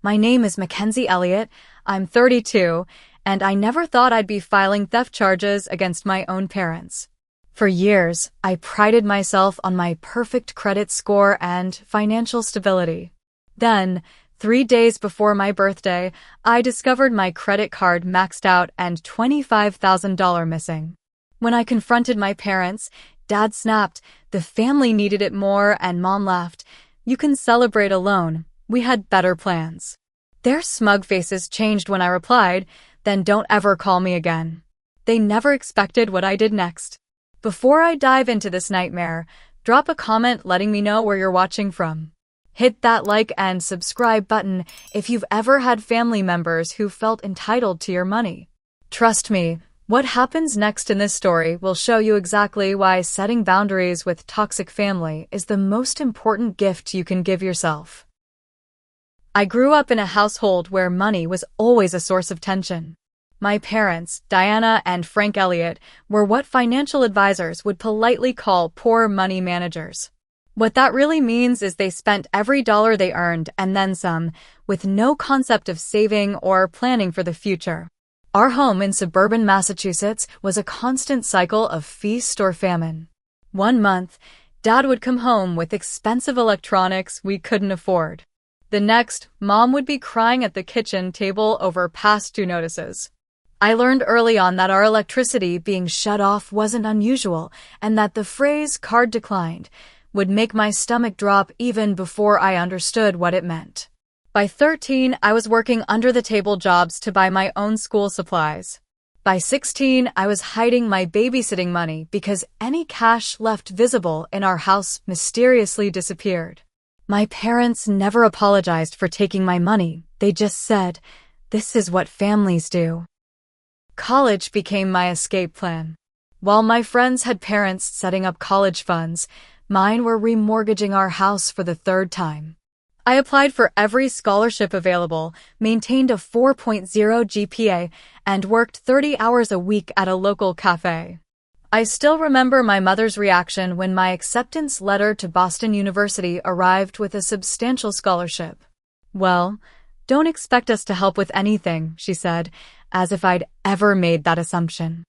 My name is Mackenzie Elliott. I'm 32, and I never thought I'd be filing theft charges against my own parents. For years, I prided myself on my perfect credit score and financial stability. Then, 3 days before my birthday, I discovered my credit card maxed out and $25,000 missing. When I confronted my parents, Dad snapped, "The family needed it more," and Mom laughed, "You can celebrate alone. We had better plans." Their smug faces changed when I replied, "Then don't ever call me again." They never expected what I did next. Before I dive into this nightmare, drop a comment letting me know where you're watching from. Hit that like and subscribe button if you've ever had family members who felt entitled to your money. Trust me, what happens next in this story will show you exactly why setting boundaries with toxic family is the most important gift you can give yourself. I grew up in a household where money was always a source of tension. My parents, Diana and Frank Elliott, were what financial advisors would politely call poor money managers. What that really means is they spent every dollar they earned and then some, with no concept of saving or planning for the future. Our home in suburban Massachusetts was a constant cycle of feast or famine. One month, Dad would come home with expensive electronics we couldn't afford. The next, Mom would be crying at the kitchen table over past due notices. I learned early on that our electricity being shut off wasn't unusual, and that the phrase "card declined" would make my stomach drop even before I understood what it meant. By 13, I was working under-the-table jobs to buy my own school supplies. By 16, I was hiding my babysitting money because any cash left visible in our house mysteriously disappeared. My parents never apologized for taking my money. They just said, "This is what families do." College became my escape plan. While my friends had parents setting up college funds, mine were remortgaging our house for the third time. I applied for every scholarship available, maintained a 4.0 GPA, and worked 30 hours a week at a local cafe. I still remember my mother's reaction when my acceptance letter to Boston University arrived with a substantial scholarship. "Well, don't expect us to help with anything," she said, as if I'd ever made that assumption.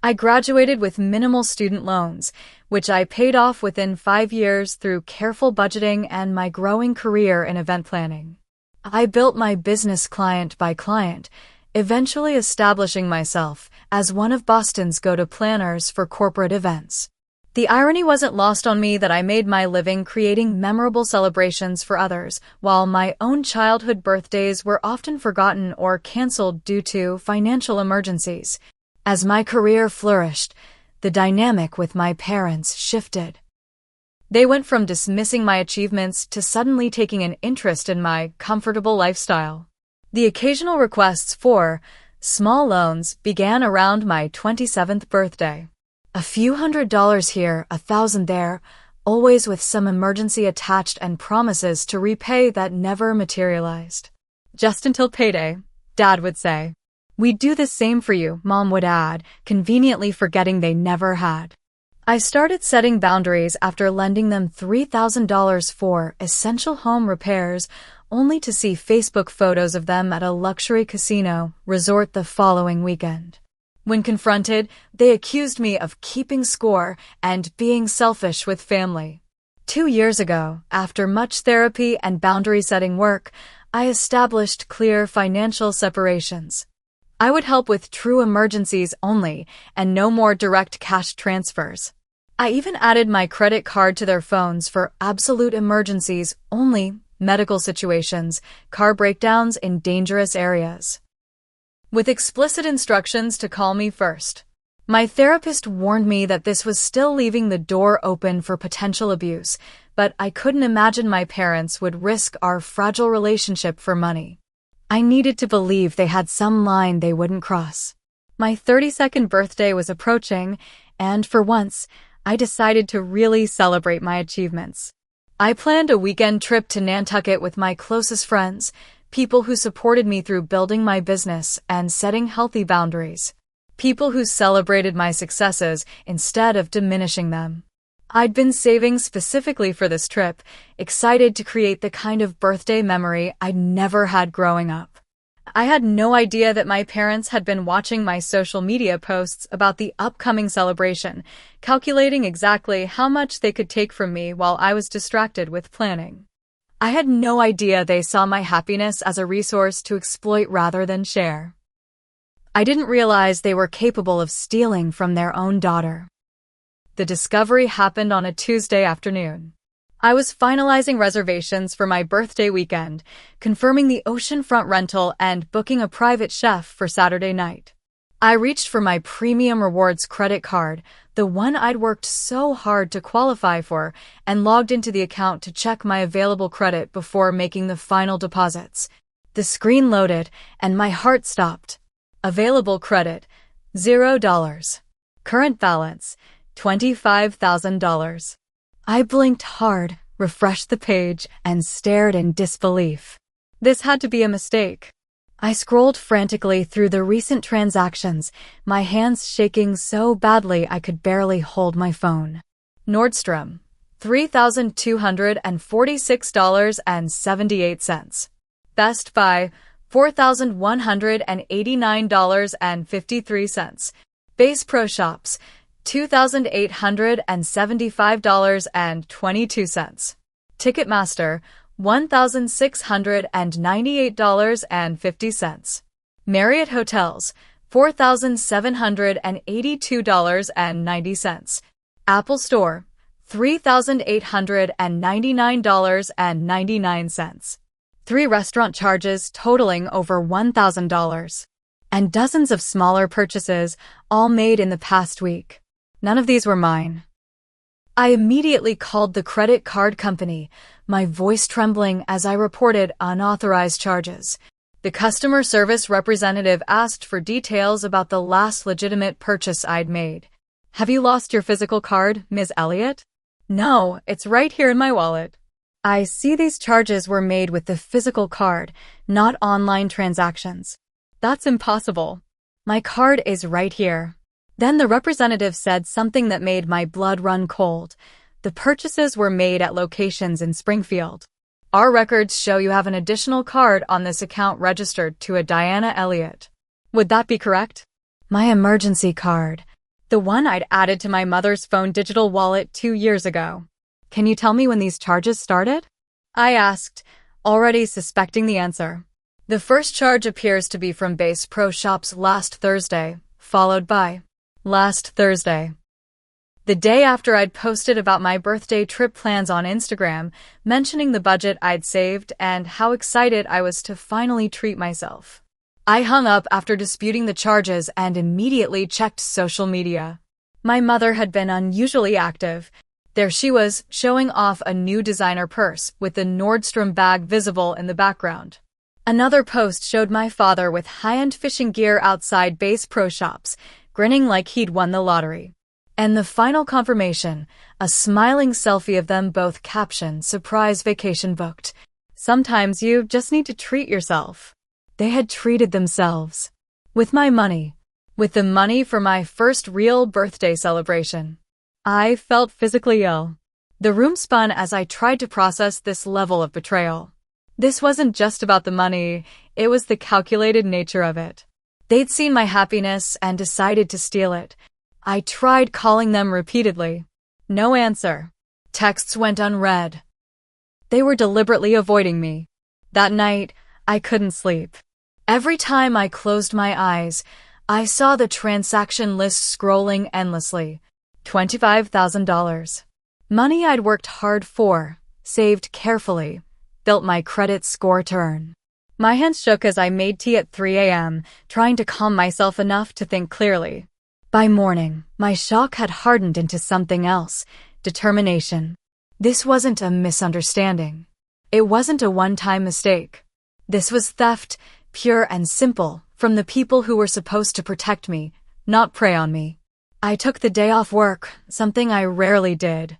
I graduated with minimal student loans, which I paid off within 5 years through careful budgeting and my growing career in event planning. I built my business client by client, eventually establishing myself as one of Boston's go-to planners for corporate events. The irony wasn't lost on me that I made my living creating memorable celebrations for others, while my own childhood birthdays were often forgotten or canceled due to financial emergencies. As my career flourished, the dynamic with my parents shifted. They went from dismissing my achievements to suddenly taking an interest in my comfortable lifestyle. The occasional requests for small loans began around my 27th birthday. A few $100s here, 1,000 there, always with some emergency attached and promises to repay that never materialized. "Just until payday," Dad would say. "We'd do the same for you," Mom would add, conveniently forgetting they never had. I started setting boundaries after lending them $3,000 for essential home repairs, only to see Facebook photos of them at a luxury casino resort the following weekend. When confronted, they accused me of keeping score and being selfish with family. 2 years ago, after much therapy and boundary-setting work, I established clear financial separations. I would help with true emergencies only, and no more direct cash transfers. I even added my credit card to their phones for absolute emergencies only, medical situations, car breakdowns in dangerous areas, with explicit instructions to call me first. My therapist warned me that this was still leaving the door open for potential abuse, but I couldn't imagine my parents would risk our fragile relationship for money. I needed to believe they had some line they wouldn't cross. My 32nd birthday was approaching, and for once, I decided to really celebrate my achievements. I planned a weekend trip to Nantucket with my closest friends, people who supported me through building my business and setting healthy boundaries. People who celebrated my successes instead of diminishing them. I'd been saving specifically for this trip, excited to create the kind of birthday memory I'd never had growing up. I had no idea that my parents had been watching my social media posts about the upcoming celebration, calculating exactly how much they could take from me while I was distracted with planning. I had no idea they saw my happiness as a resource to exploit rather than share. I didn't realize they were capable of stealing from their own daughter. The discovery happened on a Tuesday afternoon. I was finalizing reservations for my birthday weekend, confirming the oceanfront rental and booking a private chef for Saturday night. I reached for my premium rewards credit card, the one I'd worked so hard to qualify for, and logged into the account to check my available credit before making the final deposits. The screen loaded, and my heart stopped. Available credit, $0. Current balance, $25,000. I blinked hard, refreshed the page, and stared in disbelief. This had to be a mistake. I scrolled frantically through the recent transactions, my hands shaking so badly I could barely hold my phone. Nordstrom, $3,246.78. Best Buy, $4,189.53. Bass Pro Shops, $2,875.22. Ticketmaster, $1,698.50. Marriott Hotels, $4,782.90. Apple Store, $3,899.99. 3 restaurant charges totaling over $1,000. And dozens of smaller purchases, all made in the past week. None of these were mine. I immediately called the credit card company, my voice trembling as I reported unauthorized charges. The customer service representative asked for details about the last legitimate purchase I'd made. "Have you lost your physical card, Ms. Elliott?" "No, it's right here in my wallet." I see these charges were made with the physical card, not online transactions. That's impossible. My card is right here. Then the representative said something that made my blood run cold. The purchases were made at locations in Springfield. Our records show you have an additional card on this account registered to a Diana Elliott. Would that be correct? My emergency card. The one I'd added to my mother's phone digital wallet 2 years ago. Can you tell me when these charges started? I asked, already suspecting the answer. The first charge appears to be from Bass Pro Shops last Thursday, followed by last Thursday. The day after I'd posted about my birthday trip plans on Instagram, mentioning the budget I'd saved and how excited I was to finally treat myself. I hung up after disputing the charges and immediately checked social media. My mother had been unusually active. There she was, showing off a new designer purse with the Nordstrom bag visible in the background. Another post showed my father with high-end fishing gear outside Bass Pro Shops, grinning like he'd won the lottery. And the final confirmation, a smiling selfie of them both captioned, "Surprise vacation booked." Sometimes you just need to treat yourself. They had treated themselves. With my money. With the money for my first real birthday celebration. I felt physically ill. The room spun as I tried to process this level of betrayal. This wasn't just about the money, it was the calculated nature of it. They'd seen my happiness and decided to steal it. I tried calling them repeatedly. No answer. Texts went unread. They were deliberately avoiding me. That night, I couldn't sleep. Every time I closed my eyes, I saw the transaction list scrolling endlessly. $25,000. Money I'd worked hard for, saved carefully, built my credit score to earn. My hands shook as I made tea at 3 a.m., trying to calm myself enough to think clearly. By morning, my shock had hardened into something else, determination. This wasn't a misunderstanding. It wasn't a one-time mistake. This was theft, pure and simple, from the people who were supposed to protect me, not prey on me. I took the day off work, something I rarely did.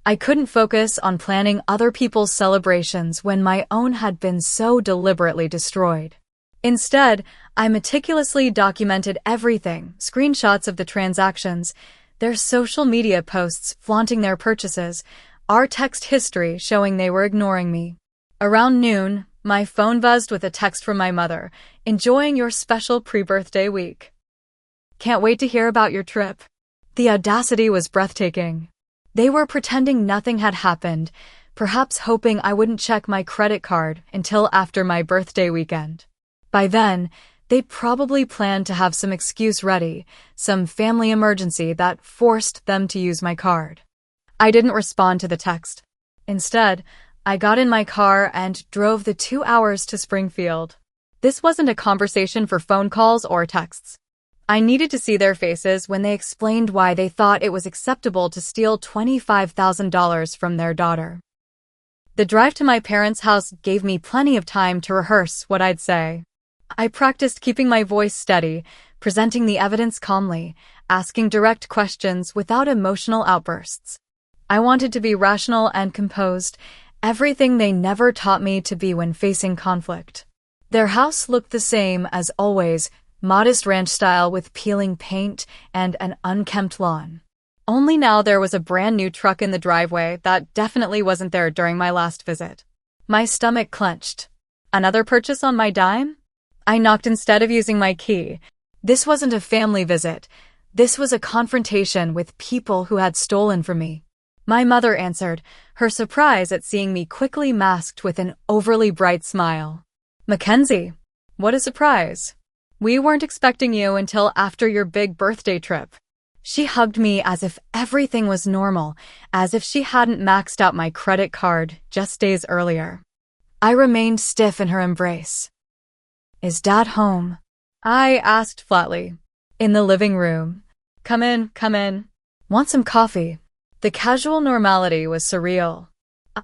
I couldn't focus on planning other people's celebrations when my own had been so deliberately destroyed. Instead, I meticulously documented everything, screenshots of the transactions, Their social media posts flaunting their purchases, our text history showing they were ignoring me. Around noon, my phone buzzed with a text from my mother, enjoying your special pre-birthday week. Can't wait to hear about your trip. The audacity was breathtaking. They were pretending nothing had happened, perhaps hoping I wouldn't check my credit card until after my birthday weekend. By then, they probably planned to have some excuse ready, some family emergency that forced them to use my card. I didn't respond to the text. Instead, I got in my car and drove the 2 hours to Springfield. This wasn't a conversation for phone calls or texts. I needed to see their faces when they explained why they thought it was acceptable to steal $25,000 from their daughter. The drive to my parents' house gave me plenty of time to rehearse what I'd say. I practiced keeping my voice steady, presenting the evidence calmly, asking direct questions without emotional outbursts. I wanted to be rational and composed, everything they never taught me to be when facing conflict. Their house looked the same as always, modest ranch style with peeling paint and an unkempt lawn. Only now there was a brand new truck in the driveway that definitely wasn't there during my last visit. My stomach clenched. Another purchase on my dime? I knocked instead of using my key. This wasn't a family visit. This was a confrontation with people who had stolen from me. My mother answered, her surprise at seeing me quickly masked with an overly bright smile. Mackenzie, what a surprise. We weren't expecting you until after your big birthday trip. She hugged me as if everything was normal, as if she hadn't maxed out my credit card just days earlier. I remained stiff in her embrace. Is Dad home? I asked flatly. In the living room. Come in, come in. Want some coffee? The casual normality was surreal.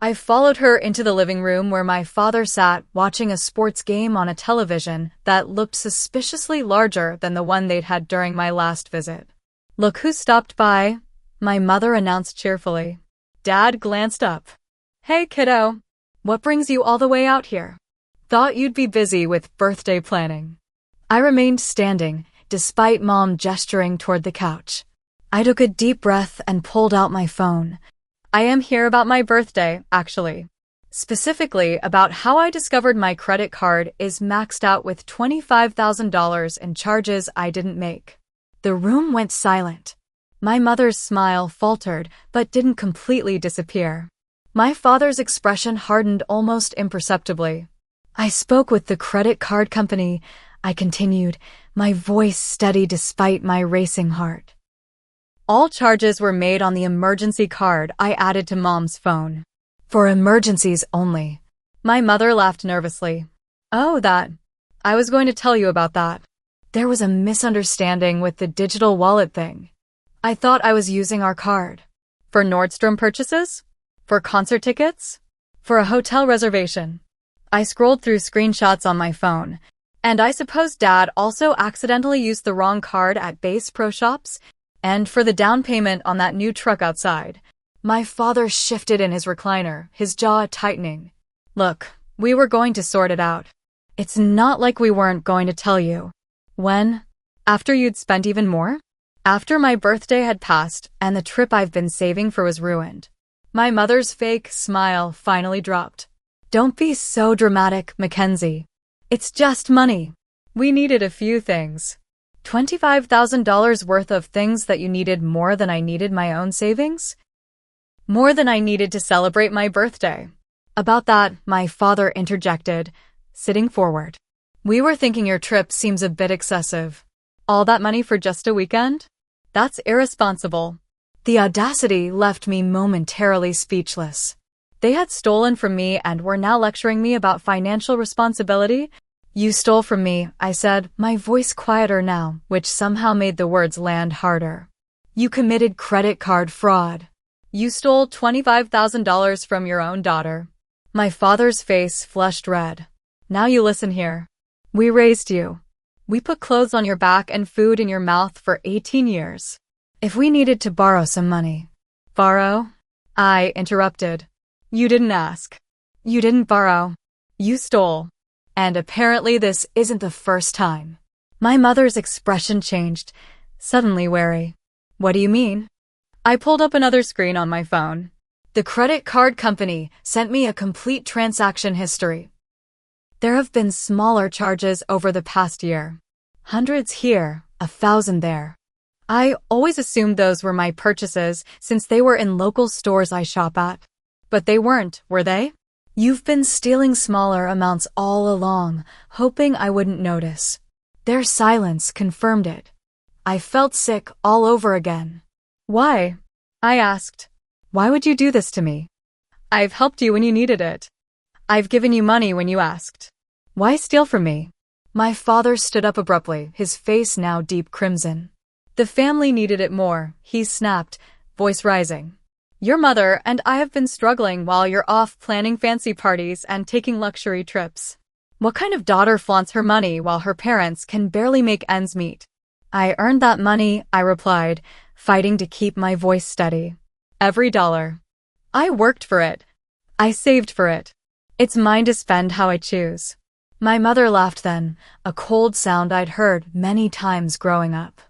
I followed her into the living room where my father sat watching a sports game on a television that looked suspiciously larger than the one they'd had during my last visit. Look who stopped by, my mother announced cheerfully. Dad glanced up. Hey, kiddo. What brings you all the way out here? Thought you'd be busy with birthday planning. I remained standing, despite Mom gesturing toward the couch. I took a deep breath and pulled out my phone. I am here about my birthday, actually. Specifically about how I discovered my credit card is maxed out with $25,000 in charges I didn't make. The room went silent. My mother's smile faltered, but didn't completely disappear. My father's expression hardened almost imperceptibly. I spoke with the credit card company, I continued, my voice steady despite my racing heart. All charges were made on the emergency card I added to Mom's phone. For emergencies only. My mother laughed nervously. Oh, that. I was going to tell you about that. There was a misunderstanding with the digital wallet thing. I thought I was using our card. For Nordstrom purchases? For concert tickets? For a hotel reservation? I scrolled through screenshots on my phone. And I suppose Dad also accidentally used the wrong card at Bass Pro Shops? And for the down payment on that new truck outside. My father shifted in his recliner, his jaw tightening. Look, we were going to sort it out. It's not like we weren't going to tell you. When? After you'd spent even more? After my birthday had passed and the trip I've been saving for was ruined. My mother's fake smile finally dropped. Don't be so dramatic, Mackenzie. It's just money. We needed a few things. $25,000 worth of things that you needed more than I needed my own savings? More than I needed to celebrate my birthday. About that, my father interjected, sitting forward. We were thinking your trip seems a bit excessive. All that money for just a weekend? That's irresponsible. The audacity left me momentarily speechless. They had stolen from me and were now lecturing me about financial responsibility. You stole from me, I said, my voice quieter now, which somehow made the words land harder. You committed credit card fraud. You stole $25,000 from your own daughter. My father's face flushed red. Now you listen here. We raised you. We put clothes on your back and food in your mouth for 18 years. If we needed to borrow some money. Borrow? I interrupted. You didn't ask. You didn't borrow. You stole. And apparently this isn't the first time. My mother's expression changed, suddenly wary. What do you mean? I pulled up another screen on my phone. The credit card company sent me a complete transaction history. There have been smaller charges over the past year. Hundreds here, 1,000 there. I always assumed those were my purchases since they were in local stores I shop at. But they weren't, were they? You've been stealing smaller amounts all along, hoping I wouldn't notice. Their silence confirmed it. I felt sick all over again. Why? I asked. Why would you do this to me? I've helped you when you needed it. I've given you money when you asked. Why steal from me? My father stood up abruptly, his face now deep crimson. The family needed it more, he snapped, voice rising. Your mother and I have been struggling while you're off planning fancy parties and taking luxury trips. What kind of daughter flaunts her money while her parents can barely make ends meet? I earned that money, I replied, fighting to keep my voice steady. Every dollar. I worked for it. I saved for it. It's mine to spend how I choose. My mother laughed then, a cold sound I'd heard many times growing up.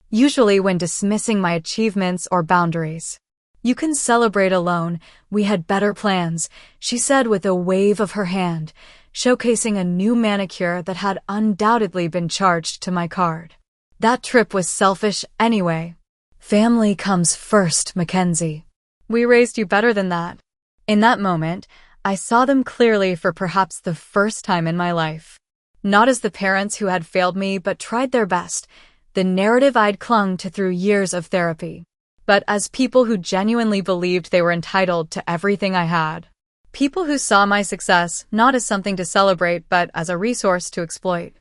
Usually when dismissing my achievements or boundaries. You can celebrate alone, we had better plans, she said with a wave of her hand, showcasing a new manicure that had undoubtedly been charged to my card. That trip was selfish anyway. Family comes first, Mackenzie. We raised you better than that. In that moment, I saw them clearly for perhaps the first time in my life. Not as the parents who had failed me but tried their best, the narrative I'd clung to through years of therapy, but as people who genuinely believed they were entitled to everything I had. People who saw my success not as something to celebrate but as a resource to exploit.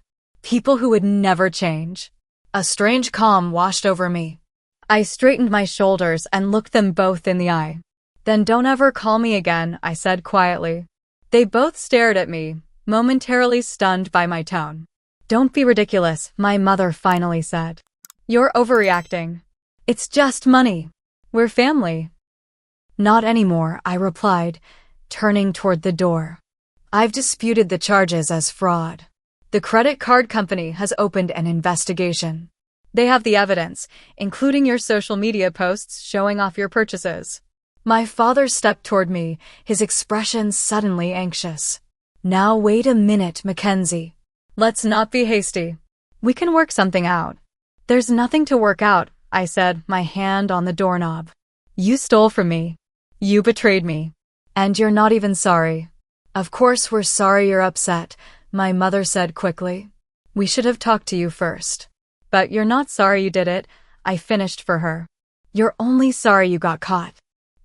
People who would never change. A strange calm washed over me. I straightened my shoulders and looked them both in the eye. Then don't ever call me again, I said quietly. They both stared at me, momentarily stunned by my tone. Don't be ridiculous, my mother finally said. You're overreacting. It's just money. We're family. Not anymore, I replied, turning toward the door. I've disputed the charges as fraud. The credit card company has opened an investigation. They have the evidence, including your social media posts showing off your purchases. My father stepped toward me, his expression suddenly anxious. Now wait a minute, Mackenzie. Let's not be hasty. We can work something out. There's nothing to work out, I said, my hand on the doorknob. You stole from me. You betrayed me. And you're not even sorry. Of course we're sorry you're upset, my mother said quickly. We should have talked to you first. But you're not sorry you did it, I finished for her. You're only sorry you got caught.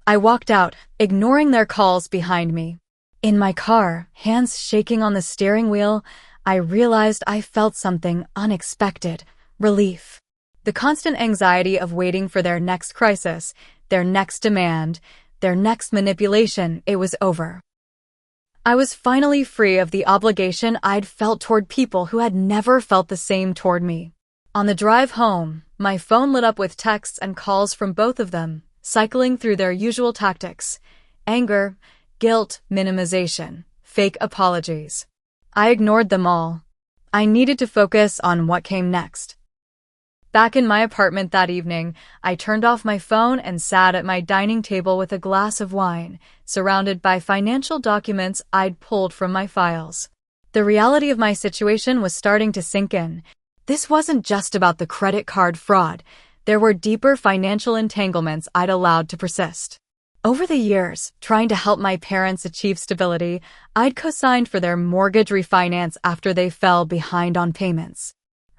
I walked out, ignoring their calls behind me. In my car, hands shaking on the steering wheel, I realized I felt something unexpected, relief. The constant anxiety of waiting for their next crisis, their next demand, their next manipulation, it was over. I was finally free of the obligation I'd felt toward people who had never felt the same toward me. On the drive home, my phone lit up with texts and calls from both of them, cycling through their usual tactics: anger, guilt, minimization, fake apologies. I ignored them all. I needed to focus on what came next. Back in my apartment that evening, I turned off my phone and sat at my dining table with a glass of wine, surrounded by financial documents I'd pulled from my files. The reality of my situation was starting to sink in. This wasn't just about the credit card fraud. There were deeper financial entanglements I'd allowed to persist. Over the years, trying to help my parents achieve stability, I'd co-signed for their mortgage refinance after they fell behind on payments.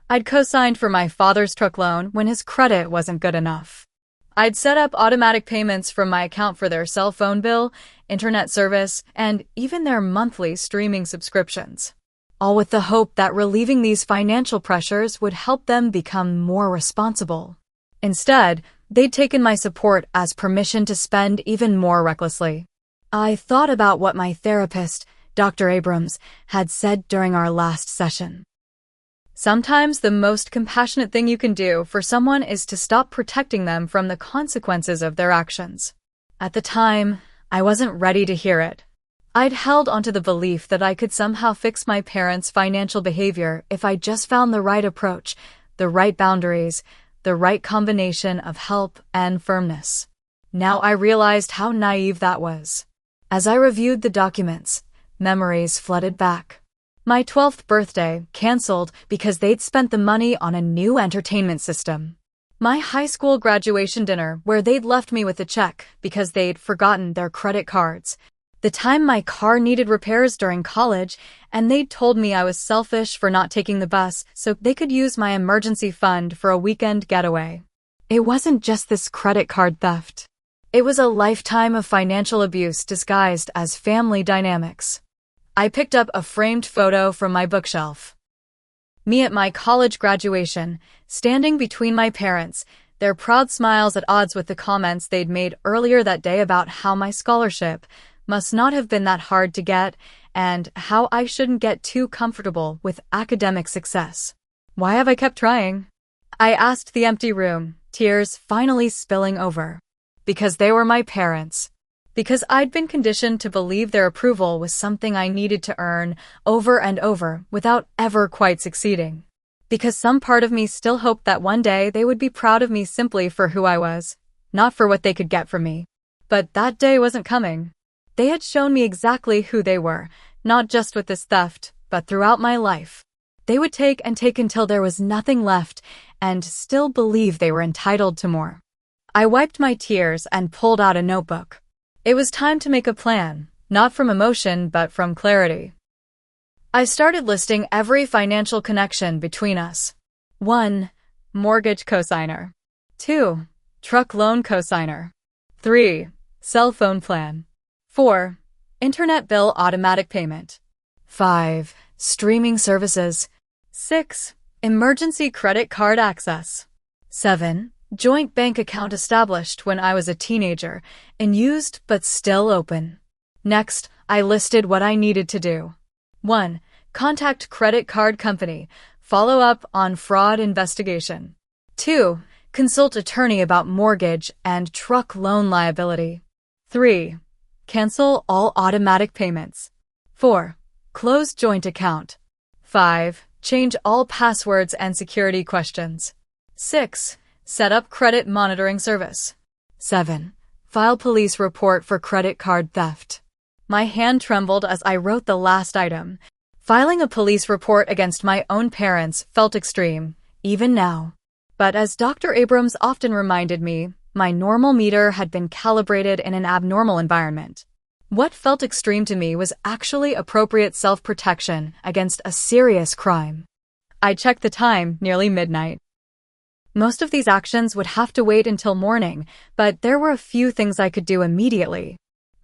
I'd co-signed for my father's truck loan when his credit wasn't good enough. I'd set up automatic payments from my account for their cell phone bill, internet service, and even their monthly streaming subscriptions. All with the hope that relieving these financial pressures would help them become more responsible. Instead, they'd taken my support as permission to spend even more recklessly. I thought about what my therapist, Dr. Abrams, had said during our last session. Sometimes the most compassionate thing you can do for someone is to stop protecting them from the consequences of their actions. At the time, I wasn't ready to hear it. I'd held onto the belief that I could somehow fix my parents' financial behavior if I just found the right approach, the right boundaries, the right combination of help and firmness. Now I realized how naive that was. As I reviewed the documents, memories flooded back. My 12th birthday canceled because they'd spent the money on a new entertainment system. My high school graduation dinner where they'd left me with a check because they'd forgotten their credit cards. The time my car needed repairs during college and they'd told me I was selfish for not taking the bus so they could use my emergency fund for a weekend getaway. It wasn't just this credit card theft. It was a lifetime of financial abuse disguised as family dynamics. I picked up a framed photo from my bookshelf. Me at my college graduation, standing between my parents, their proud smiles at odds with the comments they'd made earlier that day about how my scholarship must not have been that hard to get and how I shouldn't get too comfortable with academic success. Why have I kept trying? I asked the empty room, tears finally spilling over. Because they were my parents. Because I'd been conditioned to believe their approval was something I needed to earn over and over without ever quite succeeding. Because some part of me still hoped that one day they would be proud of me simply for who I was, not for what they could get from me. But that day wasn't coming. They had shown me exactly who they were, not just with this theft, but throughout my life. They would take and take until there was nothing left and still believe they were entitled to more. I wiped my tears and pulled out a notebook. It was time to make a plan, not from emotion but from clarity. I started listing every financial connection between us. 1. Mortgage cosigner. 2. Truck loan cosigner. 3. Cell phone plan. 4. Internet bill automatic payment. 5. Streaming services. 6. Emergency credit card access. 7. Joint bank account established when I was a teenager and used but still open. Next, I listed what I needed to do. 1. Contact credit card company. Follow up on fraud investigation. 2. Consult attorney about mortgage and truck loan liability. 3. Cancel all automatic payments. 4. Close joint account. 5. Change all passwords and security questions. 6. Set up credit monitoring service. 7. File police report for credit card theft. My hand trembled as I wrote the last item. Filing a police report against my own parents felt extreme, even now. But as Dr. Abrams often reminded me, my normal meter had been calibrated in an abnormal environment. What felt extreme to me was actually appropriate self-protection against a serious crime. I checked the time, nearly midnight. Most of these actions would have to wait until morning, but there were a few things I could do immediately.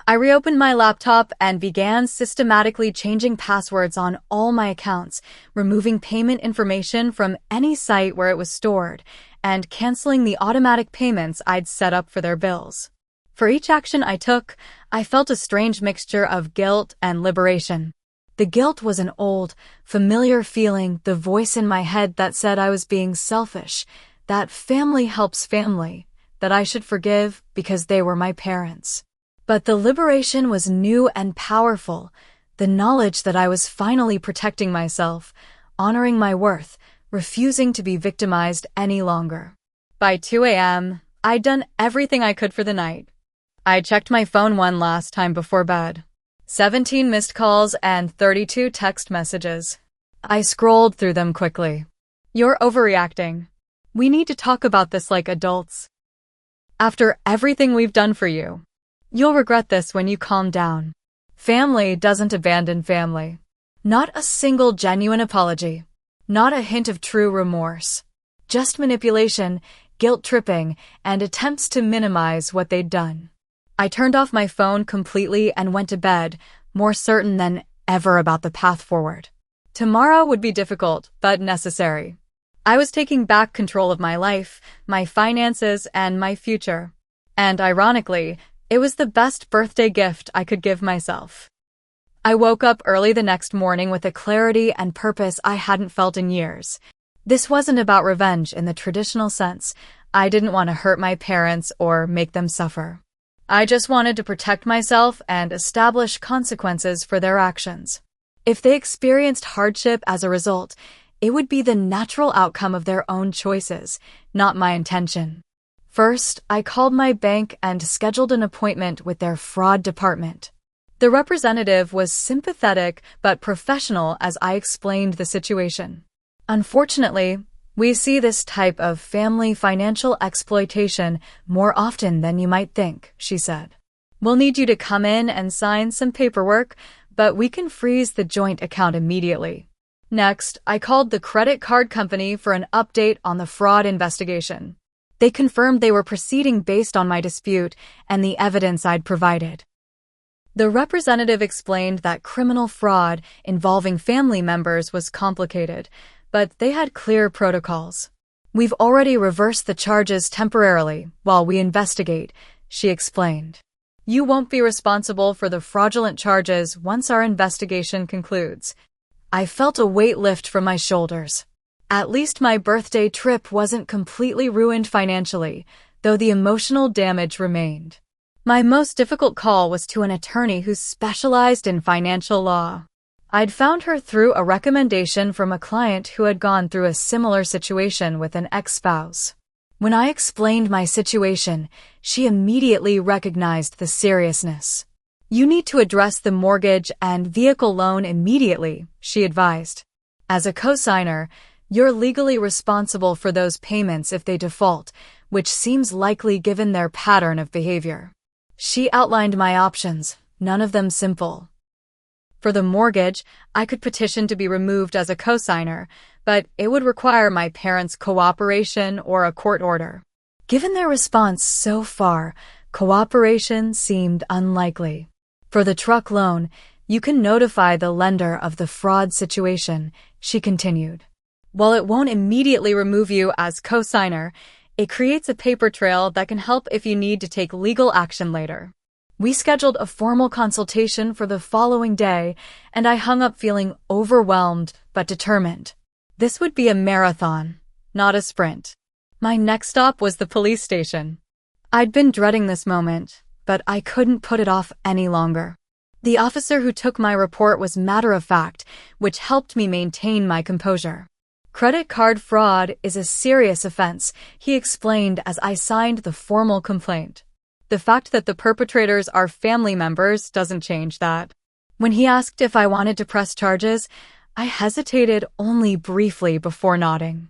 I reopened my laptop and began systematically changing passwords on all my accounts, removing payment information from any site where it was stored, and canceling the automatic payments I'd set up for their bills. For each action I took, I felt a strange mixture of guilt and liberation. The guilt was an old, familiar feeling, the voice in my head that said I was being selfish, that family helps family, that I should forgive because they were my parents. But the liberation was new and powerful, the knowledge that I was finally protecting myself, honoring my worth, refusing to be victimized any longer. By 2 a.m., I'd done everything I could for the night. I checked my phone one last time before bed. 17 missed calls and 32 text messages. I scrolled through them quickly. You're overreacting. We need to talk about this like adults. After everything we've done for you, you'll regret this when you calm down. Family doesn't abandon family. Not a single genuine apology. Not a hint of true remorse. Just manipulation, guilt-tripping, and attempts to minimize what they'd done. I turned off my phone completely and went to bed, more certain than ever about the path forward. Tomorrow would be difficult, but necessary. I was taking back control of my life, my finances, and my future. And ironically, it was the best birthday gift I could give myself. I woke up early the next morning with a clarity and purpose I hadn't felt in years. This wasn't about revenge in the traditional sense. I didn't want to hurt my parents or make them suffer. I just wanted to protect myself and establish consequences for their actions. If they experienced hardship as a result, It would be the natural outcome of their own choices, not my intention. First, I called my bank and scheduled an appointment with their fraud department. The representative was sympathetic but professional as I explained the situation. Unfortunately, we see this type of family financial exploitation more often than you might think, she said. We'll need you to come in and sign some paperwork, but we can freeze the joint account immediately. Next, I called the credit card company for an update on the fraud investigation. They confirmed they were proceeding based on my dispute and the evidence I'd provided. The representative explained that criminal fraud involving family members was complicated, but they had clear protocols. We've already reversed the charges temporarily while we investigate, she explained. You won't be responsible for the fraudulent charges once our investigation concludes. I felt a weight lift from my shoulders. At least my birthday trip wasn't completely ruined financially, though the emotional damage remained. My most difficult call was to an attorney who specialized in financial law. I'd found her through a recommendation from a client who had gone through a similar situation with an ex-spouse. When I explained my situation, she immediately recognized the seriousness. You need to address the mortgage and vehicle loan immediately, she advised. As a co-signer, you're legally responsible for those payments if they default, which seems likely given their pattern of behavior. She outlined my options, none of them simple. For the mortgage, I could petition to be removed as a co-signer, but it would require my parents' cooperation or a court order. Given their response so far, cooperation seemed unlikely. For the truck loan, you can notify the lender of the fraud situation, she continued. While it won't immediately remove you as co-signer, it creates a paper trail that can help if you need to take legal action later. We scheduled a formal consultation for the following day, and I hung up feeling overwhelmed but determined. This would be a marathon, not a sprint. My next stop was the police station. I'd been dreading this moment, but I couldn't put it off any longer. The officer who took my report was matter-of-fact, which helped me maintain my composure. Credit card fraud is a serious offense, he explained as I signed the formal complaint. The fact that the perpetrators are family members doesn't change that. When he asked if I wanted to press charges, I hesitated only briefly before nodding.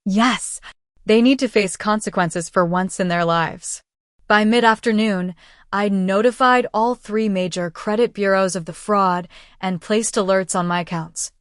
Yes, they need to face consequences for once in their lives. By mid-afternoon, I'd notified all 3 major credit bureaus of the fraud and placed alerts on my accounts.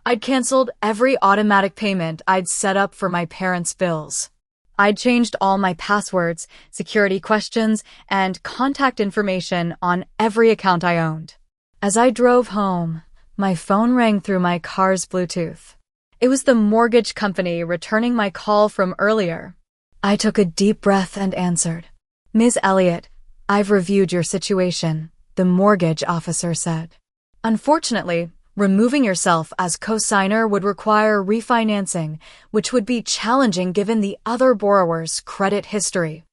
I'd canceled every automatic payment I'd set up for my parents' bills. I'd changed all my passwords, security questions, and contact information on every account I owned. As I drove home, my phone rang through my car's Bluetooth. It was the mortgage company returning my call from earlier. I took a deep breath and answered. Ms. Elliott, I've reviewed your situation, the mortgage officer said. Unfortunately, removing yourself as co-signer would require refinancing, which would be challenging given the other borrower's credit history.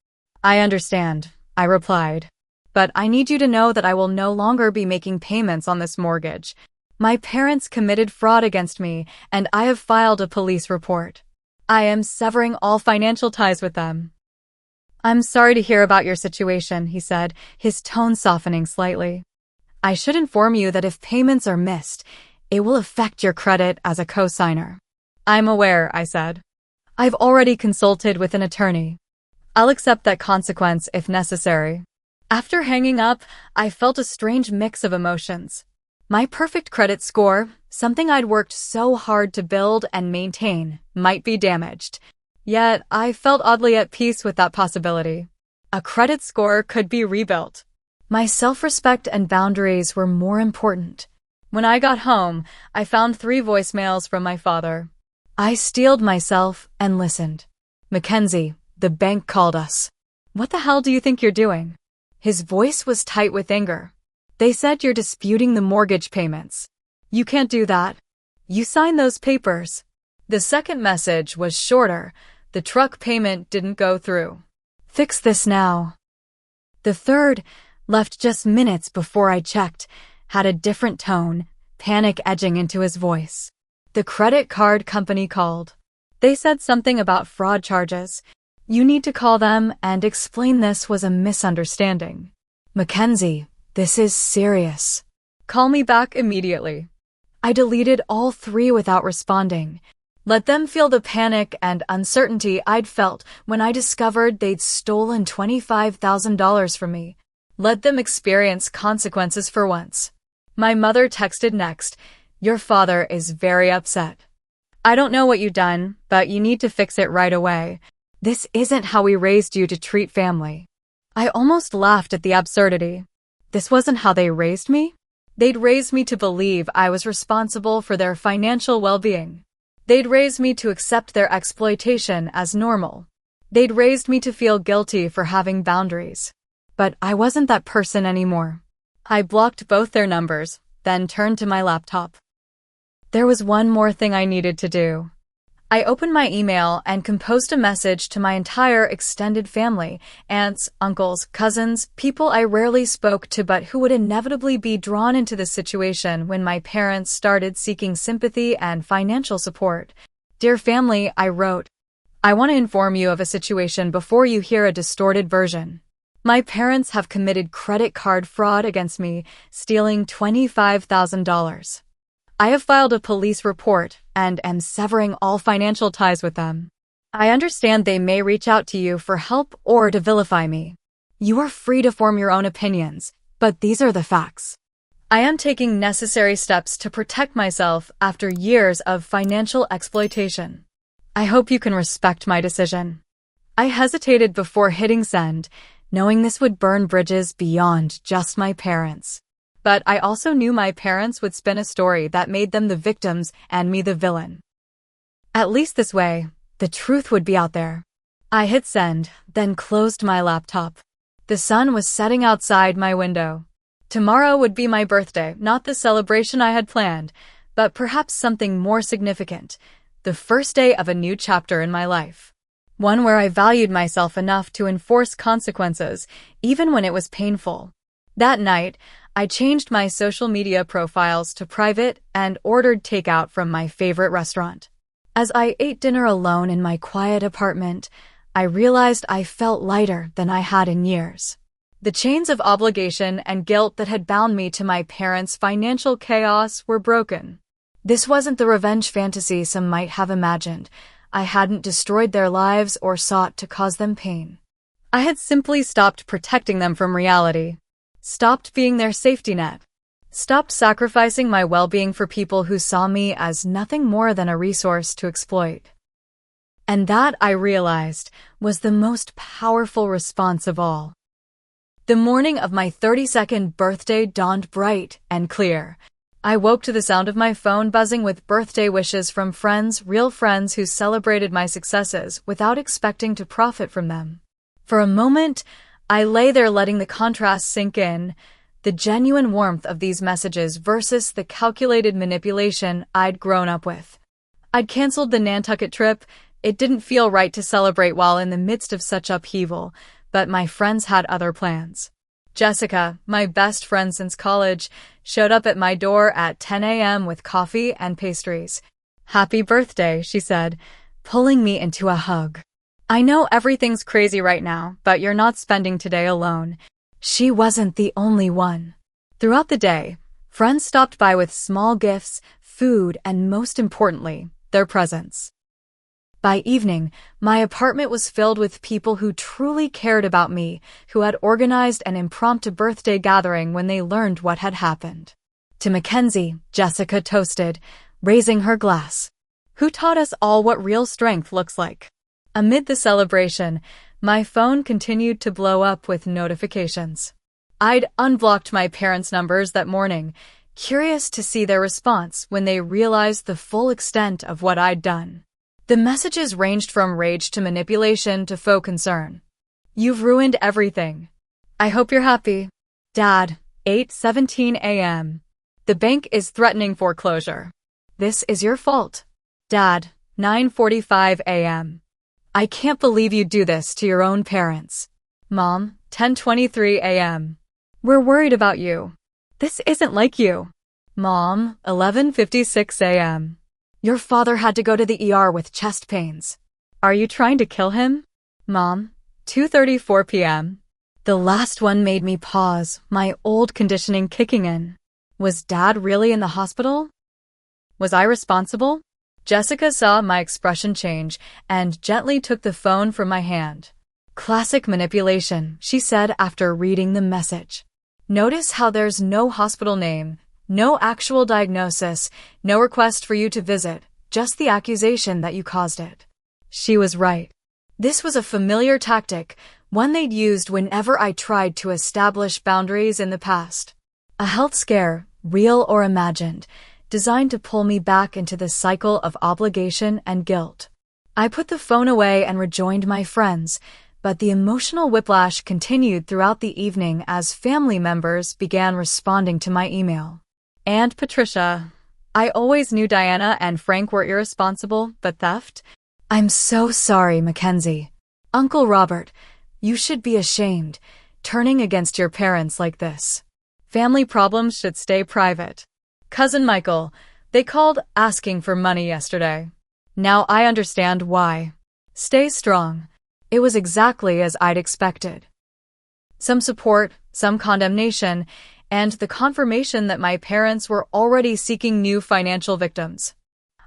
I understand, I replied. But I need you to know that I will no longer be making payments on this mortgage. My parents committed fraud against me, and I have filed a police report. I am severing all financial ties with them. I'm sorry to hear about your situation, he said, his tone softening slightly. I should inform you that if payments are missed, it will affect your credit as a co-signer. I'm aware, I said. I've already consulted with an attorney. I'll accept that consequence if necessary. After hanging up, I felt a strange mix of emotions. My perfect credit score, something I'd worked so hard to build and maintain, might be damaged. Yet I felt oddly at peace with that possibility. A credit score could be rebuilt. My self-respect and boundaries were more important. When I got home, I found 3 voicemails from my father. I steeled myself and listened. Mackenzie, the bank called us. What the hell do you think you're doing? His voice was tight with anger. They said you're disputing the mortgage payments. You can't do that. You signed those papers. The second message was shorter. The truck payment didn't go through. Fix this now. The third, left just minutes before I checked, had a different tone, panic edging into his voice. The credit card company called. They said something about fraud charges. You need to call them and explain this was a misunderstanding. Mackenzie, this is serious. Call me back immediately. I deleted all 3 without responding. Let them feel the panic and uncertainty I'd felt when I discovered they'd stolen $25,000 from me. Let them experience consequences for once. My mother texted next, "Your father is very upset. I don't know what you've done, but you need to fix it right away. This isn't how we raised you to treat family." I almost laughed at the absurdity. This wasn't how they raised me? They'd raised me to believe I was responsible for their financial well-being. They'd raised me to accept their exploitation as normal. They'd raised me to feel guilty for having boundaries. But I wasn't that person anymore. I blocked both their numbers, then turned to my laptop. There was one more thing I needed to do. I opened my email and composed a message to my entire extended family, aunts, uncles, cousins, people I rarely spoke to but who would inevitably be drawn into this situation when my parents started seeking sympathy and financial support. Dear family, I wrote, I want to inform you of a situation before you hear a distorted version. My parents have committed credit card fraud against me, stealing $25,000. I have filed a police report and am severing all financial ties with them. I understand they may reach out to you for help or to vilify me. You are free to form your own opinions, but these are the facts. I am taking necessary steps to protect myself after years of financial exploitation. I hope you can respect my decision. I hesitated before hitting send, knowing this would burn bridges beyond just my parents. But I also knew my parents would spin a story that made them the victims and me the villain. At least this way, the truth would be out there. I hit send, then closed my laptop. The sun was setting outside my window. Tomorrow would be my birthday, not the celebration I had planned, but perhaps something more significant, the first day of a new chapter in my life. One where I valued myself enough to enforce consequences, even when it was painful. That night, I changed my social media profiles to private and ordered takeout from my favorite restaurant. As I ate dinner alone in my quiet apartment, I realized I felt lighter than I had in years. The chains of obligation and guilt that had bound me to my parents' financial chaos were broken. This wasn't the revenge fantasy some might have imagined. I hadn't destroyed their lives or sought to cause them pain. I had simply stopped protecting them from reality. Stopped being their safety net. Stopped sacrificing my well-being for people who saw me as nothing more than a resource to exploit. And that, I realized, was the most powerful response of all. The morning of my 32nd birthday dawned bright and clear. I woke to the sound of my phone buzzing with birthday wishes from friends, real friends who celebrated my successes without expecting to profit from them. For a moment, I lay there letting the contrast sink in, the genuine warmth of these messages versus the calculated manipulation I'd grown up with. I'd canceled the Nantucket trip. It didn't feel right to celebrate while in the midst of such upheaval, but my friends had other plans. Jessica, my best friend since college, showed up at my door at 10 a.m. with coffee and pastries. "Happy birthday," she said, pulling me into a hug. "I know everything's crazy right now, but you're not spending today alone." She wasn't the only one. Throughout the day, friends stopped by with small gifts, food, and most importantly, their presence. By evening, my apartment was filled with people who truly cared about me, who had organized an impromptu birthday gathering when they learned what had happened. To Mackenzie, Jessica toasted, raising her glass. Who taught us all what real strength looks like? Amid the celebration, my phone continued to blow up with notifications. I'd unblocked my parents' numbers that morning, curious to see their response when they realized the full extent of what I'd done. The messages ranged from rage to manipulation to faux concern. "You've ruined everything. I hope you're happy. Dad, 8:17 a.m. The bank is threatening foreclosure. This is your fault. Dad, 9:45 a.m. I can't believe you do this to your own parents. Mom, 10:23 a.m. We're worried about you. This isn't like you. Mom, 11:56 a.m. Your father had to go to the ER with chest pains. Are you trying to kill him? Mom, 2:34 p.m. The last one made me pause, my old conditioning kicking in. Was Dad really in the hospital? Was I responsible? Jessica saw my expression change and gently took the phone from my hand. Classic manipulation, she said after reading the message. Notice how there's no hospital name, no actual diagnosis, no request for you to visit, just the accusation that you caused it. She was right. This was a familiar tactic, one they'd used whenever I tried to establish boundaries in the past. A health scare, real or imagined, designed to pull me back into the cycle of obligation and guilt. I put the phone away and rejoined my friends, but the emotional whiplash continued throughout the evening as family members began responding to my email. And Patricia, I always knew Diana and Frank were irresponsible, but theft? I'm so sorry, Mackenzie. Uncle Robert, you should be ashamed, turning against your parents like this. Family problems should stay private. Cousin Michael, they called asking for money yesterday. Now I understand why. Stay strong. It was exactly as I'd expected. Some support, some condemnation, and the confirmation that my parents were already seeking new financial victims.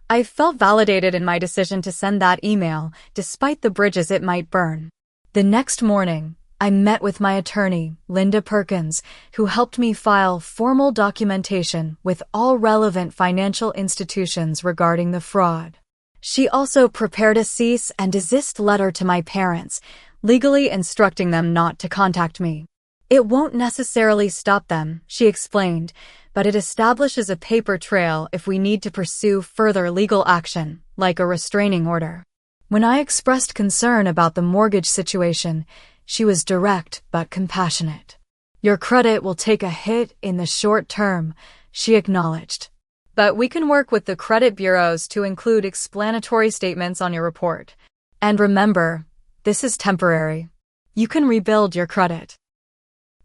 I felt validated in my decision to send that email, despite the bridges it might burn. The next morning, I met with my attorney, Linda Perkins, who helped me file formal documentation with all relevant financial institutions regarding the fraud. She also prepared a cease and desist letter to my parents, legally instructing them not to contact me. It won't necessarily stop them, she explained, but it establishes a paper trail if we need to pursue further legal action, like a restraining order. When I expressed concern about the mortgage situation, she was direct but compassionate. Your credit will take a hit in the short term, she acknowledged. But we can work with the credit bureaus to include explanatory statements on your report. And remember, this is temporary. You can rebuild your credit.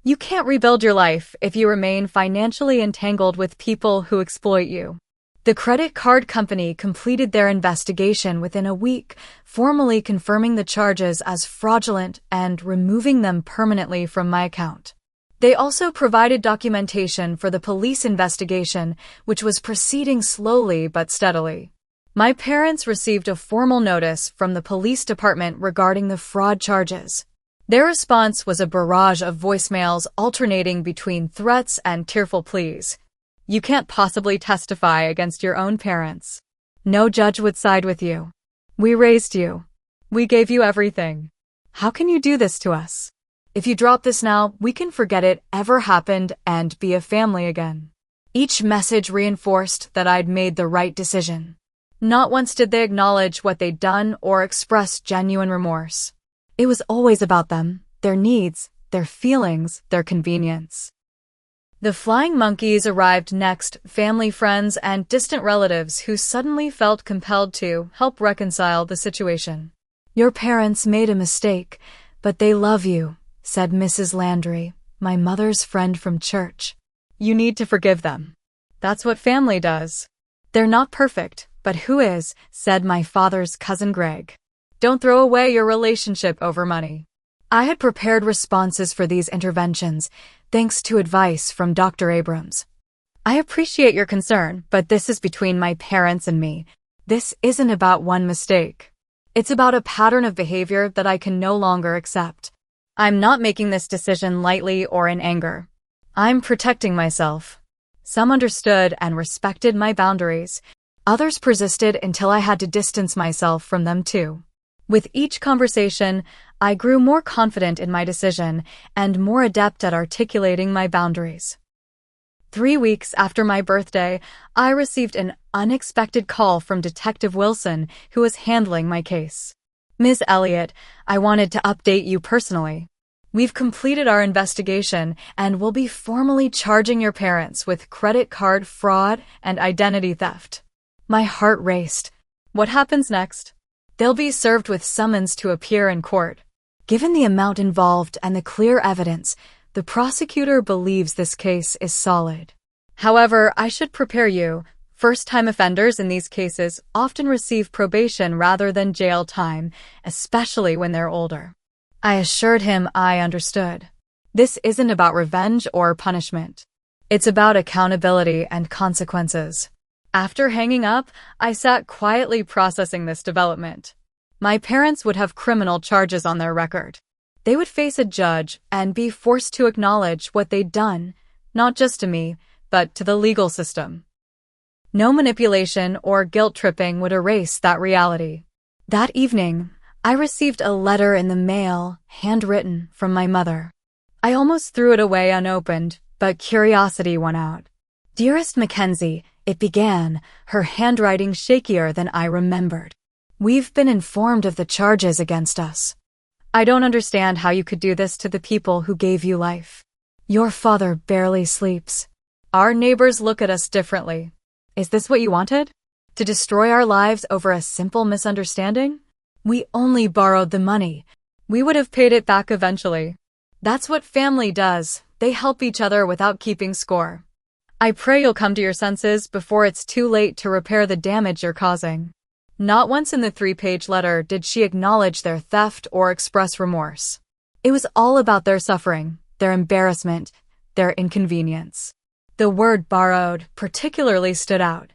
You can't rebuild your life if you remain financially entangled with people who exploit you. The credit card company completed their investigation within a week, formally confirming the charges as fraudulent and removing them permanently from my account. They also provided documentation for the police investigation, which was proceeding slowly but steadily. My parents received a formal notice from the police department regarding the fraud charges. Their response was a barrage of voicemails alternating between threats and tearful pleas. You can't possibly testify against your own parents. No judge would side with you. We raised you. We gave you everything. How can you do this to us? If you drop this now, we can forget it ever happened and be a family again. Each message reinforced that I'd made the right decision. Not once did they acknowledge what they'd done or express genuine remorse. It was always about them, their needs, their feelings, their convenience. The flying monkeys arrived next, family, friends, and distant relatives who suddenly felt compelled to help reconcile the situation. Your parents made a mistake, but they love you, said Mrs. Landry, my mother's friend from church. You need to forgive them. That's what family does. They're not perfect, but who is, said my father's cousin Greg. Don't throw away your relationship over money. I had prepared responses for these interventions, thanks to advice from Dr. Abrams. I appreciate your concern, but this is between my parents and me. This isn't about one mistake. It's about a pattern of behavior that I can no longer accept. I'm not making this decision lightly or in anger. I'm protecting myself. Some understood and respected my boundaries. Others persisted until I had to distance myself from them too. With each conversation, I grew more confident in my decision and more adept at articulating my boundaries. 3 weeks after my birthday, I received an unexpected call from Detective Wilson, who was handling my case. Ms. Elliott, I wanted to update you personally. We've completed our investigation and will be formally charging your parents with credit card fraud and identity theft. My heart raced. What happens next? They'll be served with summons to appear in court. Given the amount involved and the clear evidence, the prosecutor believes this case is solid. However, I should prepare you. First-time offenders in these cases often receive probation rather than jail time, especially when they're older. I assured him I understood. This isn't about revenge or punishment. It's about accountability and consequences. After hanging up, I sat quietly processing this development. My parents would have criminal charges on their record. They would face a judge and be forced to acknowledge what they'd done, not just to me, but to the legal system. No manipulation or guilt-tripping would erase that reality. That evening, I received a letter in the mail, handwritten, from my mother. I almost threw it away unopened, but curiosity won out. "Dearest Mackenzie," it began, her handwriting shakier than I remembered. "We've been informed of the charges against us. I don't understand how you could do this to the people who gave you life. Your father barely sleeps. Our neighbors look at us differently. Is this what you wanted? To destroy our lives over a simple misunderstanding? We only borrowed the money. We would have paid it back eventually. That's what family does. They help each other without keeping score. I pray you'll come to your senses before it's too late to repair the damage you're causing." Not once in the 3-page letter did she acknowledge their theft or express remorse. It was all about their suffering, their embarrassment, their inconvenience. The word borrowed particularly stood out.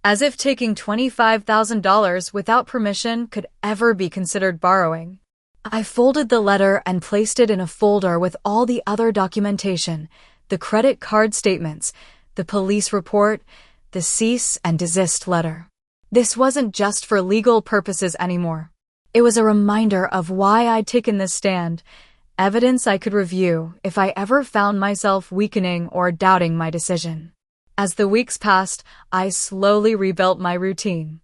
As if taking $25,000 without permission could ever be considered borrowing. I folded the letter and placed it in a folder with all the other documentation, the credit card statements, the police report, the cease and desist letter. This wasn't just for legal purposes anymore. It was a reminder of why I'd taken this stand, evidence I could review if I ever found myself weakening or doubting my decision. As the weeks passed, I slowly rebuilt my routine.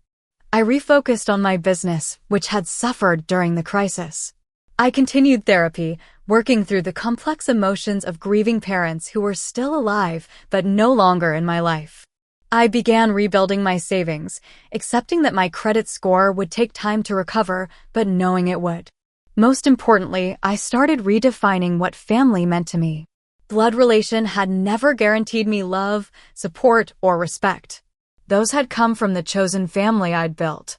I refocused on my business, which had suffered during the crisis. I continued therapy, working through the complex emotions of grieving parents who were still alive but no longer in my life. I began rebuilding my savings, accepting that my credit score would take time to recover, but knowing it would. Most importantly, I started redefining what family meant to me. Blood relation had never guaranteed me love, support, or respect. Those had come from the chosen family I'd built.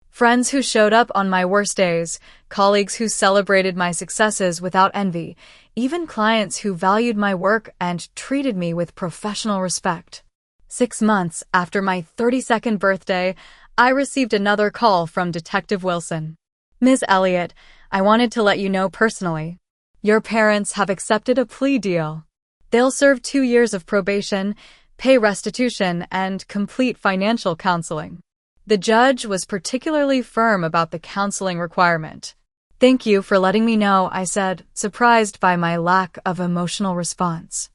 Friends who showed up on my worst days, colleagues who celebrated my successes without envy, even clients who valued my work and treated me with professional respect. 6 months after my 32nd birthday, I received another call from Detective Wilson. "Ms. Elliott, I wanted to let you know personally. Your parents have accepted a plea deal. They'll serve 2 years of probation, pay restitution, and complete financial counseling." The judge was particularly firm about the counseling requirement. "Thank you for letting me know," I said, surprised by my lack of emotional response.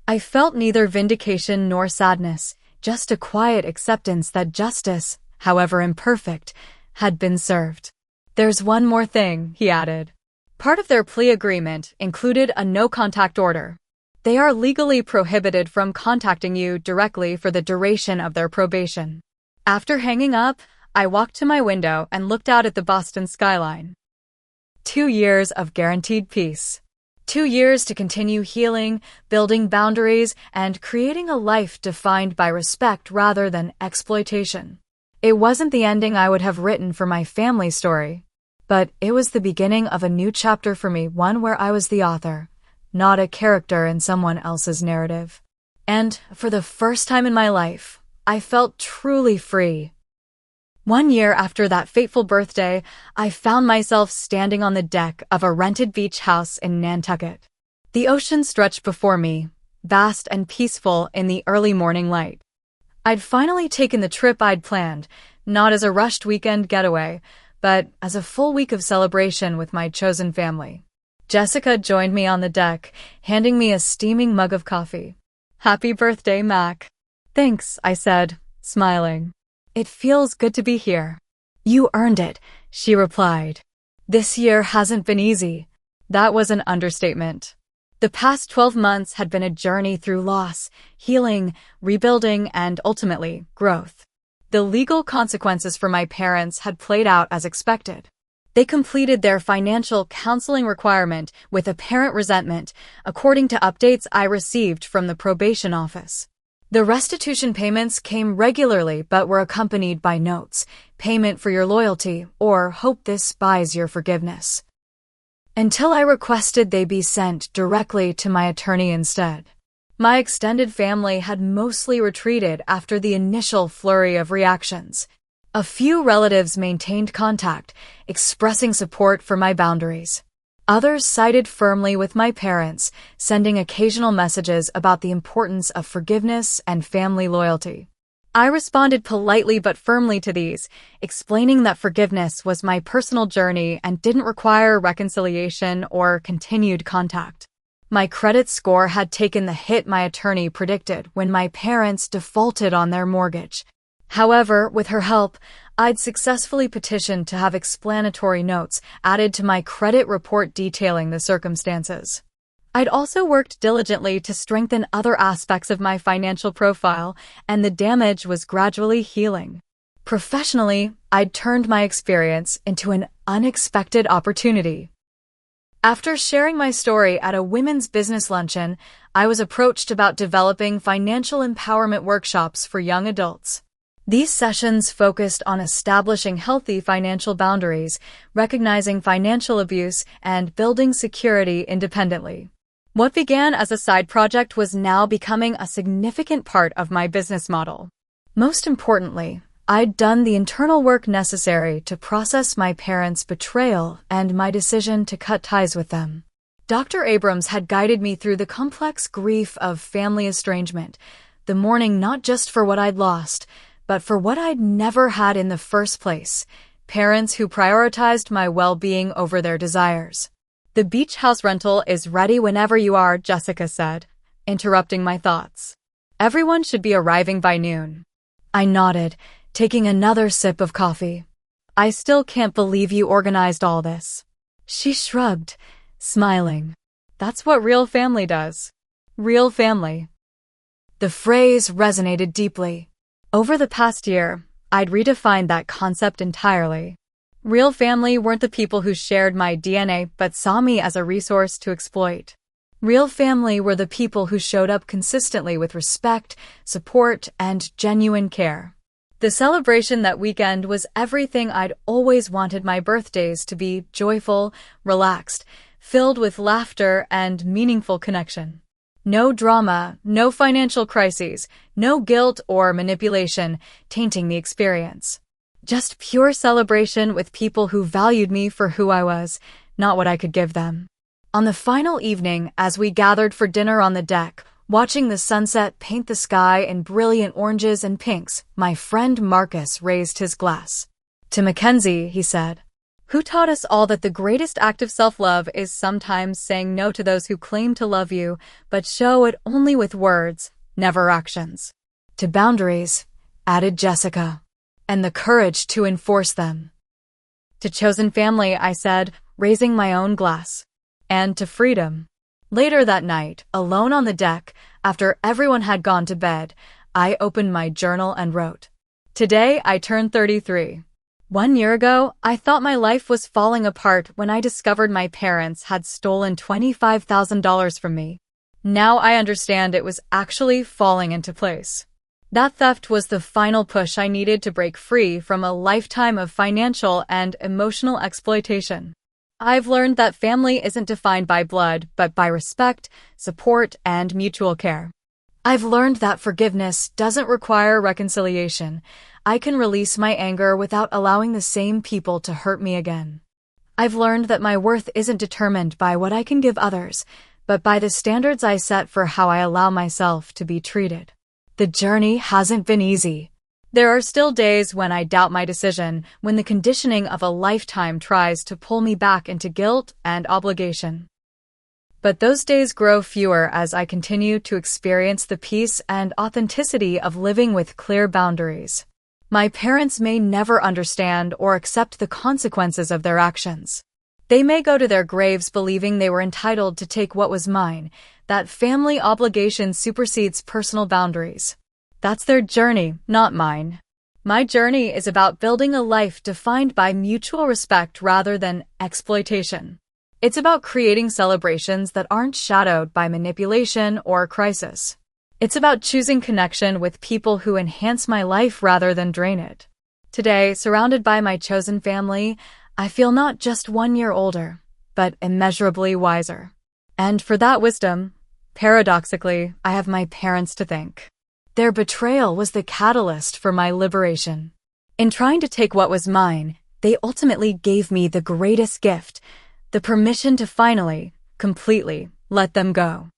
I felt neither vindication nor sadness, just a quiet acceptance that justice, however imperfect, had been served. "There's one more thing," he added. Part of their plea agreement included a no-contact order. They are legally prohibited from contacting you directly for the duration of their probation. After hanging up, I walked to my window and looked out at the Boston skyline. 2 years of guaranteed peace. 2 years to continue healing, building boundaries, and creating a life defined by respect rather than exploitation. It wasn't the ending I would have written for my family story, but it was the beginning of a new chapter for me, one where I was the author, not a character in someone else's narrative. And for the first time in my life, I felt truly free. 1 year after that fateful birthday, I found myself standing on the deck of a rented beach house in Nantucket. The ocean stretched before me, vast and peaceful in the early morning light. I'd finally taken the trip I'd planned, not as a rushed weekend getaway, but as a full week of celebration with my chosen family. Jessica joined me on the deck, handing me a steaming mug of coffee. "Happy birthday, Mac." "Thanks," I said, smiling. "It feels good to be here." "You earned it," she replied. "This year hasn't been easy." That was an understatement. The past 12 months had been a journey through loss, healing, rebuilding, and ultimately, growth. The legal consequences for my parents had played out as expected. They completed their financial counseling requirement with apparent resentment, according to updates I received from the probation office. The restitution payments came regularly but were accompanied by notes, payment for your loyalty, or hope this buys your forgiveness. Until I requested they be sent directly to my attorney instead. My extended family had mostly retreated after the initial flurry of reactions. A few relatives maintained contact, expressing support for my boundaries. Others sided firmly with my parents, sending occasional messages about the importance of forgiveness and family loyalty. I responded politely but firmly to these, explaining that forgiveness was my personal journey and didn't require reconciliation or continued contact. My credit score had taken the hit my attorney predicted when my parents defaulted on their mortgage. However, with her help, I'd successfully petitioned to have explanatory notes added to my credit report detailing the circumstances. I'd also worked diligently to strengthen other aspects of my financial profile, and the damage was gradually healing. Professionally, I'd turned my experience into an unexpected opportunity. After sharing my story at a women's business luncheon, I was approached about developing financial empowerment workshops for young adults. These sessions focused on establishing healthy financial boundaries, recognizing financial abuse, and building security independently. What began as a side project was now becoming a significant part of my business model. Most importantly, I'd done the internal work necessary to process my parents' betrayal and my decision to cut ties with them. Dr. Abrams had guided me through the complex grief of family estrangement, the mourning not just for what I'd lost, but for what I'd never had in the first place, parents who prioritized my well-being over their desires. The beach house rental is ready whenever you are, Jessica said, interrupting my thoughts. Everyone should be arriving by noon. I nodded, taking another sip of coffee. I still can't believe you organized all this. She shrugged, smiling. That's what real family does. Real family. The phrase resonated deeply. Over the past year, I'd redefined that concept entirely. Real family weren't the people who shared my DNA but saw me as a resource to exploit. Real family were the people who showed up consistently with respect, support, and genuine care. The celebration that weekend was everything I'd always wanted my birthdays to be: joyful, relaxed, filled with laughter and meaningful connection. No drama, no financial crises, no guilt or manipulation tainting the experience. Just pure celebration with people who valued me for who I was, not what I could give them. On the final evening, as we gathered for dinner on the deck, watching the sunset paint the sky in brilliant oranges and pinks, my friend Marcus raised his glass. To Mackenzie, he said, who taught us all that the greatest act of self-love is sometimes saying no to those who claim to love you, but show it only with words, never actions. To boundaries, added Jessica, and the courage to enforce them. To chosen family, I said, raising my own glass. And to freedom. Later that night, alone on the deck, after everyone had gone to bed, I opened my journal and wrote, today I turned 33. 1 year ago, I thought my life was falling apart when I discovered my parents had stolen $25,000 from me. Now I understand it was actually falling into place. That theft was the final push I needed to break free from a lifetime of financial and emotional exploitation. I've learned that family isn't defined by blood, but by respect, support, and mutual care. I've learned that forgiveness doesn't require reconciliation. I can release my anger without allowing the same people to hurt me again. I've learned that my worth isn't determined by what I can give others, but by the standards I set for how I allow myself to be treated. The journey hasn't been easy. There are still days when I doubt my decision, when the conditioning of a lifetime tries to pull me back into guilt and obligation. But those days grow fewer as I continue to experience the peace and authenticity of living with clear boundaries. My parents may never understand or accept the consequences of their actions. They may go to their graves believing they were entitled to take what was mine, that family obligation supersedes personal boundaries. That's their journey, not mine. My journey is about building a life defined by mutual respect rather than exploitation. It's about creating celebrations that aren't shadowed by manipulation or crisis. It's about choosing connection with people who enhance my life rather than drain it. Today, surrounded by my chosen family, I feel not just 1 year older, but immeasurably wiser. And for that wisdom, paradoxically, I have my parents to thank. Their betrayal was the catalyst for my liberation. In trying to take what was mine, they ultimately gave me the greatest gift, the permission to finally, completely, let them go.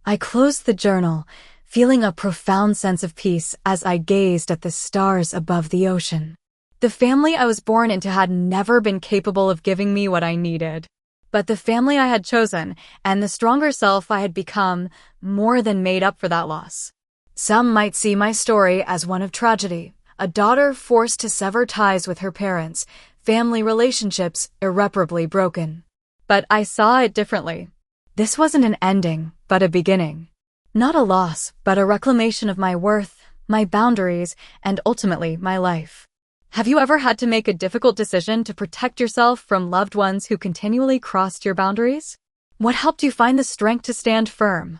I closed the journal, feeling a profound sense of peace as I gazed at the stars above the ocean. The family I was born into had never been capable of giving me what I needed. But the family I had chosen and the stronger self I had become more than made up for that loss. Some might see my story as one of tragedy, a daughter forced to sever ties with her parents, family relationships irreparably broken. But I saw it differently. This wasn't an ending, but a beginning. Not a loss, but a reclamation of my worth, my boundaries, and ultimately my life. Have you ever had to make a difficult decision to protect yourself from loved ones who continually crossed your boundaries? What helped you find the strength to stand firm?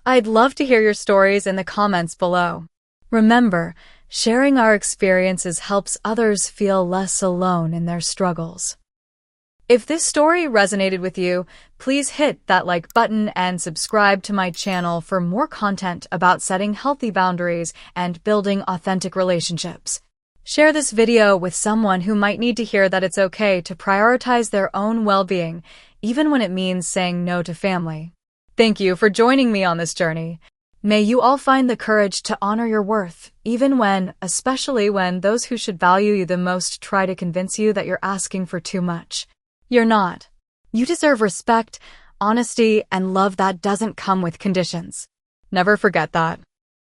I'd love to hear your stories in the comments below. Remember, sharing our experiences helps others feel less alone in their struggles. If this story resonated with you, please hit that like button and subscribe to my channel for more content about setting healthy boundaries and building authentic relationships. Share this video with someone who might need to hear that it's okay to prioritize their own well-being, even when it means saying no to family. Thank you for joining me on this journey. May you all find the courage to honor your worth, even when, especially when those who should value you the most try to convince you that you're asking for too much. You're not. You deserve respect, honesty, and love that doesn't come with conditions. Never forget that.